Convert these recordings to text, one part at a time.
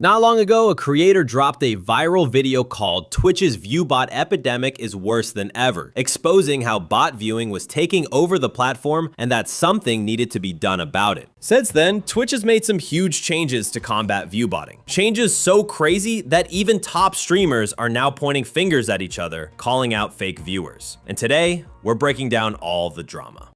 Not long ago, a creator dropped a viral video called "Twitch's Viewbot Epidemic is Worse Than Ever," exposing how bot viewing was taking over the platform and that something needed to be done about it. Since then, Twitch has made some huge changes to combat viewbotting. Changes so crazy that even top streamers are now pointing fingers at each other, calling out fake viewers. And today, we're breaking down all the drama.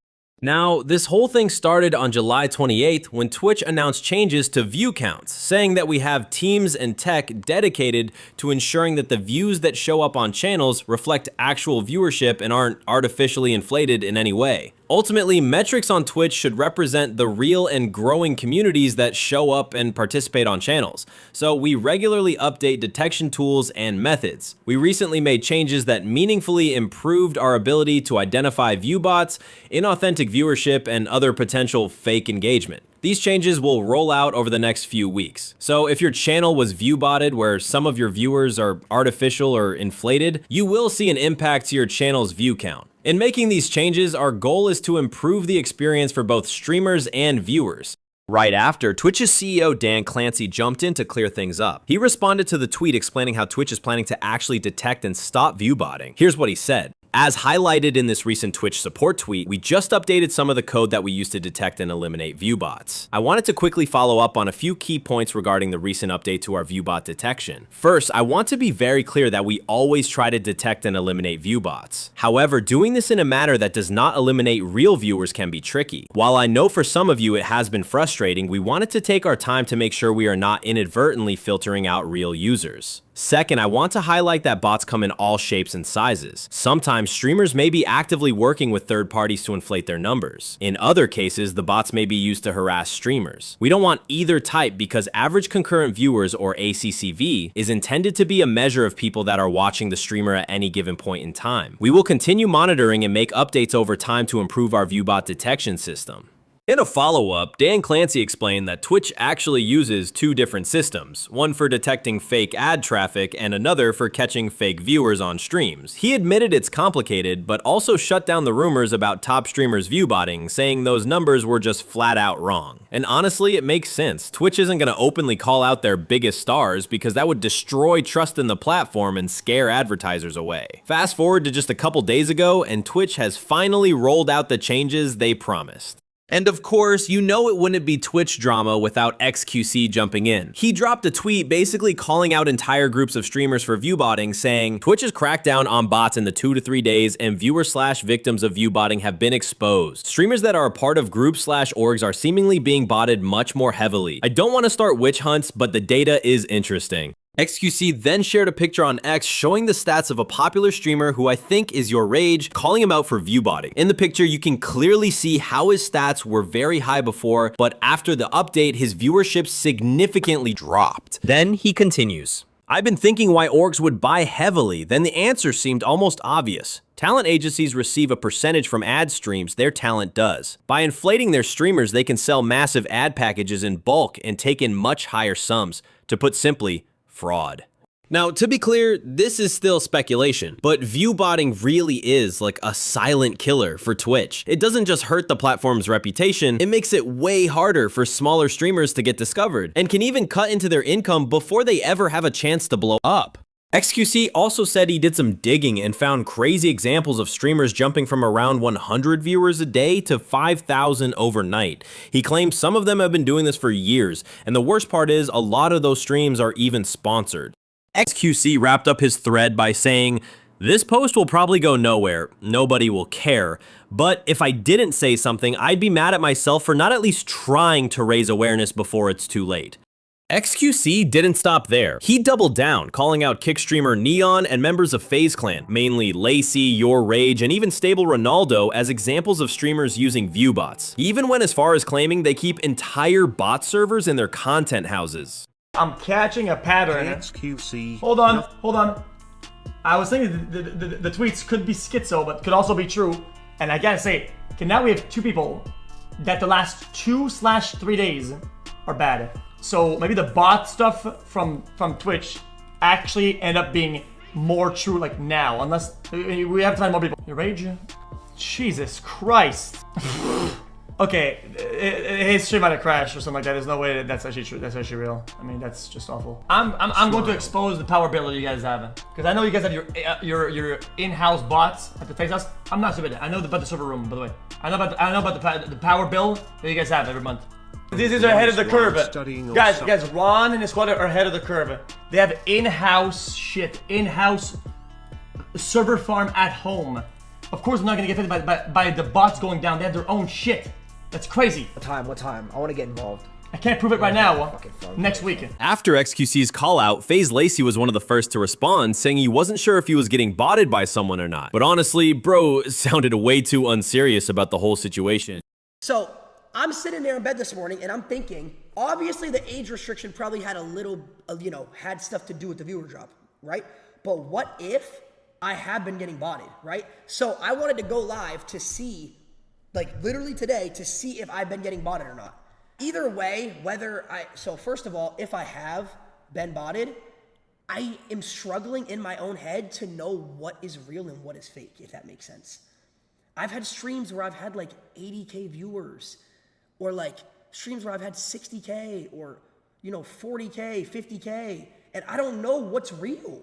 Now, this whole thing started on July 28th when Twitch announced changes to view counts, saying that we have teams and tech dedicated to ensuring that the views that show up on channels reflect actual viewership and aren't artificially inflated in any way. Ultimately, metrics on Twitch should represent the real and growing communities that show up and participate on channels. So we regularly update detection tools and methods. We recently made changes that meaningfully improved our ability to identify viewbots, inauthentic viewership, and other potential fake engagement. These changes will roll out over the next few weeks. So if your channel was viewbotted where some of your viewers are artificial or inflated, you will see an impact to your channel's view count. In making these changes, our goal is to improve the experience for both streamers and viewers. Right after, Twitch's CEO Dan Clancy jumped in to clear things up. He responded to the tweet explaining how Twitch is planning to actually detect and stop viewbotting. Here's what he said. As highlighted in this recent Twitch support tweet, we just updated some of the code that we use to detect and eliminate viewbots. I wanted to quickly follow up on a few key points regarding the recent update to our viewbot detection. First, I want to be very clear that we always try to detect and eliminate viewbots. However, doing this in a manner that does not eliminate real viewers can be tricky. While I know for some of you it has been frustrating, we wanted to take our time to make sure we are not inadvertently filtering out real users. Second, I want to highlight that bots come in all shapes and sizes. Sometimes streamers may be actively working with third parties to inflate their numbers. In other cases, the bots may be used to harass streamers. We don't want either type because average concurrent viewers, or ACCV, is intended to be a measure of people that are watching the streamer at any given point in time. We will continue monitoring and make updates over time to improve our viewbot detection system. In a follow-up, Dan Clancy explained that Twitch actually uses two different systems, one for detecting fake ad traffic and another for catching fake viewers on streams. He admitted it's complicated, but also shut down the rumors about top streamers viewbotting, saying those numbers were just flat out wrong. And honestly, it makes sense. Twitch isn't going to openly call out their biggest stars because that would destroy trust in the platform and scare advertisers away. Fast forward to just a couple days ago, and Twitch has finally rolled out the changes they promised. And of course, you know it wouldn't be Twitch drama without XQC jumping in. He dropped a tweet basically calling out entire groups of streamers for viewbotting, saying, "Twitch's crackdown on bots in the 2 to 3 days and viewer/victims of viewbotting have been exposed. Streamers that are a part of groups/orgs are seemingly being botted much more heavily. I don't want to start witch hunts, but the data is interesting." XQC then shared a picture on X showing the stats of a popular streamer who I think is YourRAGE, calling him out for viewbotting. In the picture, you can clearly see how his stats were very high before, but after the update, his viewership significantly dropped. Then he continues. "I've been thinking why orgs would buy heavily, then the answer seemed almost obvious. Talent agencies receive a percentage from ad streams their talent does. By inflating their streamers, they can sell massive ad packages in bulk and take in much higher sums. To put simply, fraud." Now, to be clear, this is still speculation, but viewbotting really is like a silent killer for Twitch. It doesn't just hurt the platform's reputation, it makes it way harder for smaller streamers to get discovered, and can even cut into their income before they ever have a chance to blow up. XQC also said he did some digging and found crazy examples of streamers jumping from around 100 viewers a day to 5,000 overnight. He claims some of them have been doing this for years, and the worst part is a lot of those streams are even sponsored. XQC wrapped up his thread by saying, "This post will probably go nowhere, nobody will care, but if I didn't say something, I'd be mad at myself for not at least trying to raise awareness before it's too late." XQC didn't stop there. He doubled down, calling out kick streamer Neon and members of FaZe Clan, mainly Lacy, YourRAGE, and even Stable Ronaldo as examples of streamers using viewbots. He even went as far as claiming they keep entire bot servers in their content houses. I'm catching a pattern. XQC. Hold on. I was thinking the tweets could be schizo, but could also be true. And I gotta say, okay, now we have two people that the last 2/3 days are bad. So maybe the bot stuff from Twitch actually end up being more true like now, unless we have to find more people. YourRAGE? Jesus Christ. Okay, his stream might have crashed or something like that. There's no way that that's actually true. That's actually real. I mean, that's just awful. I'm going to expose the power bill that you guys have, because I know you guys have your in-house bots at the FaZe house. I'm not stupid. I know about the server room, by the way. I know about the power bill that you guys have every month. These are ahead of the curve. Guys, Ron and his squad are ahead of the curve. They have in-house shit, in-house server farm at home. Of course, I'm not gonna get affected by the bots going down. They have their own shit. That's crazy. What time? I want to get involved. I can't prove it right now. Next week. After XQC's call out, FaZe Lacy was one of the first to respond, saying he wasn't sure if he was getting botted by someone or not. But honestly, bro sounded way too unserious about the whole situation. So I'm sitting there in bed this morning and I'm thinking, obviously the age restriction probably had a little, had stuff to do with the viewer drop, right? But what if I have been getting botted, right? So I wanted to go live to see, like literally today, to see if I've been getting botted or not. Either way, so first of all, if I have been botted, I am struggling in my own head to know what is real and what is fake, if that makes sense. I've had streams where I've had like 80K viewers, or like streams where I've had 60K, or 40K, 50K, and I don't know what's real.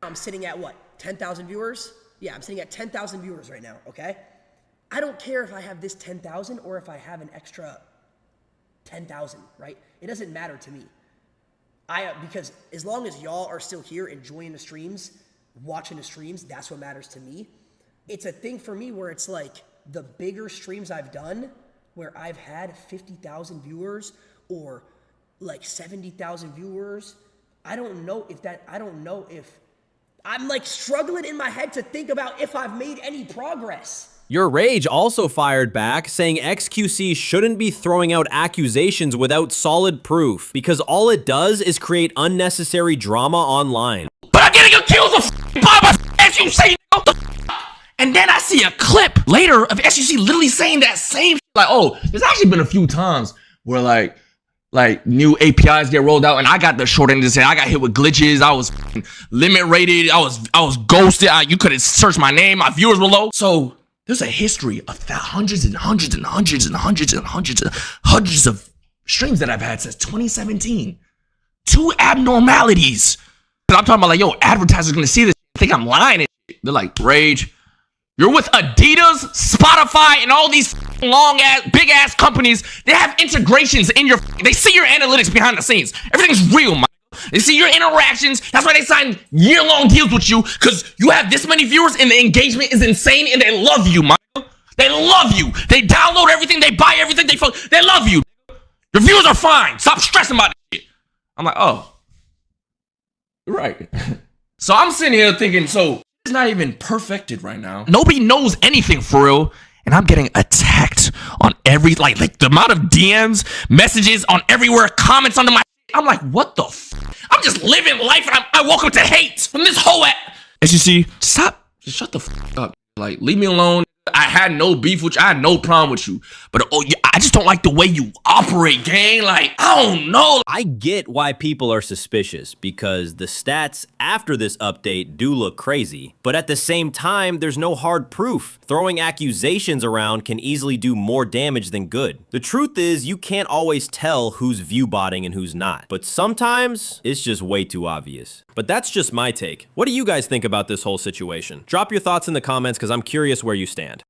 I'm sitting at what, 10,000 viewers? Yeah, I'm sitting at 10,000 viewers right now, okay? I don't care if I have this 10,000 or if I have an extra 10,000, right? It doesn't matter to me. Because as long as y'all are still here enjoying the streams, watching the streams, that's what matters to me. It's a thing for me where it's like the bigger streams I've done, where I've had 50,000 viewers or like 70,000 viewers. I don't know if I'm like struggling in my head to think about if I've made any progress. YourRAGE also fired back, saying XQC shouldn't be throwing out accusations without solid proof, because all it does is create unnecessary drama online. But I'm getting accused of by XQC, and then I see a clip later of XQC literally saying that same like, oh, there's actually been a few times where like new APIs get rolled out and I got the short end of the stick. I got hit with glitches. I was limit rated. I was ghosted. You couldn't search my name. My viewers were low. So there's a history of hundreds and hundreds and hundreds and hundreds and hundreds of streams that I've had since 2017. Two abnormalities. I'm talking about like, yo, advertisers gonna see this. Think I'm lying. They're like, Rage, you're with Adidas, Spotify, and all these big ass companies. They have integrations in your. They see your analytics behind the scenes. Everything's real, man. They see your interactions. That's why they sign year-long deals with you, because you have this many viewers and the engagement is insane and they love you, man. They love you. They download everything. They buy everything. They love you. Your viewers are fine. Stop stressing about this shit. I'm like, oh, you're right. So I'm sitting here thinking, so it's not even perfected right now. Nobody knows anything for real. And I'm getting attacked on every, like the amount of DMs, messages on everywhere, comments under my. I'm like, what the f? I'm just living life and I woke up to hate from this whole as you see, stop, just shut the f up. Like, leave me alone. I had no beef with you. I had no problem with you. But I just don't like the way you operate, gang. Like, I don't know. I get why people are suspicious, because the stats after this update do look crazy. But at the same time, there's no hard proof. Throwing accusations around can easily do more damage than good. The truth is, you can't always tell who's viewbotting and who's not. But sometimes, it's just way too obvious. But that's just my take. What do you guys think about this whole situation? Drop your thoughts in the comments, because I'm curious where you stand.